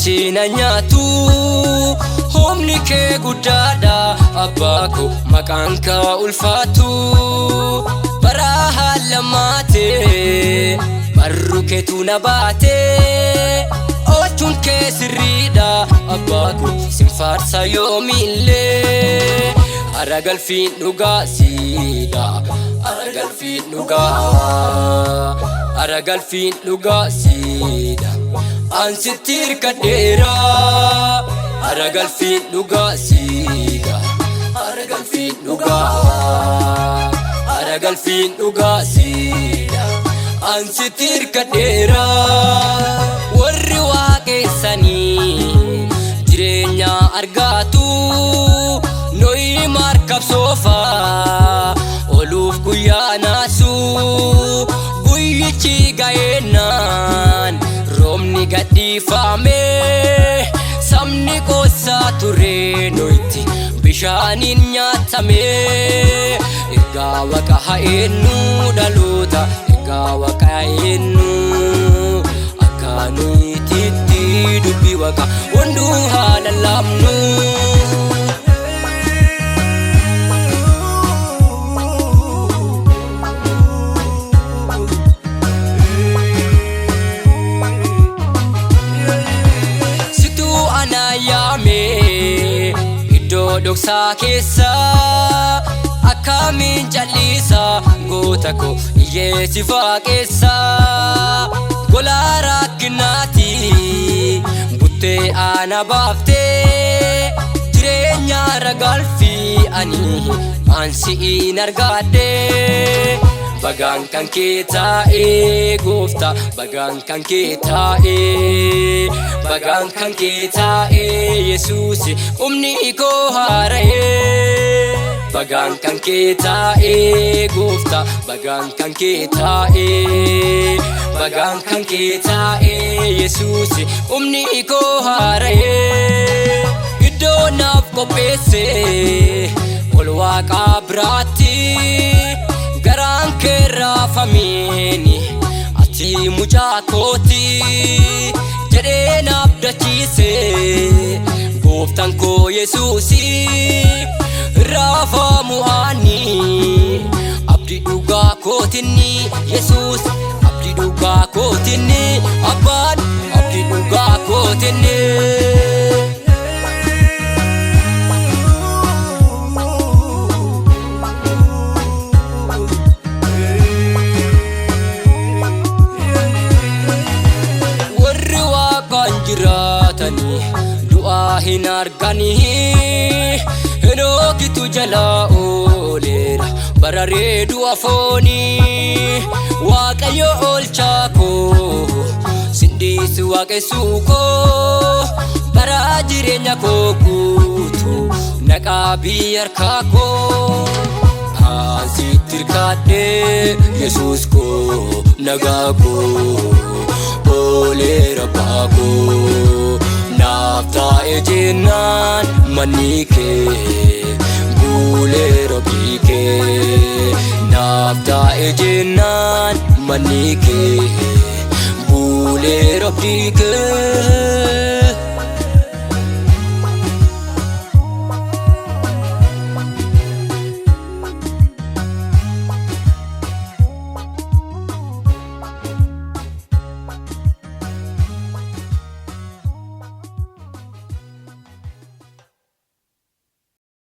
Sina nyatu homni ke gudada abako makanka ulfatu baraha lamate barruke tunabate ochun ke sirida abako simfarsa yomille aragal fin nuga sida aragal fin nuga sida Ansitir kadera aragal fin nuga sida aragal fin nuga sida Ansitir kadera warri waaqessani jirenya argatu noi markab sofa oluf guyanasu guyyichi gaenan Romni gadi fame samni kosa ture noiti bishanin nyatame igawa kahaenu daluta igawa kaenu akanu titi dubi waka wondu halalamnu Doksa kesa akamin jalisa gotako yesifa kesa golara kinati butte ana bafte jirenya ragalfi ani ansi inargade bagan kan kita gofta bagan kan kita Yesus umni ko haraye bagan kan kita gofta bagan kan kita Yesus umni ko haraye iddo naf kopese olwa qabrati garan kera famini ati mujakoti jere nabdachise goftan ko Yesusi rafa muani abdi duga kotini Yesus abdi duga kotini abad abdi duga kotini hinargani enoki tujala olera barare duafoni waqayo olchako sindis waqesuko barajirenya kokutu naqabi arkako asitirkade Yesus ko nagago olera bako Nafta ejenan manike bule robike Nafta ejenan manike bule robike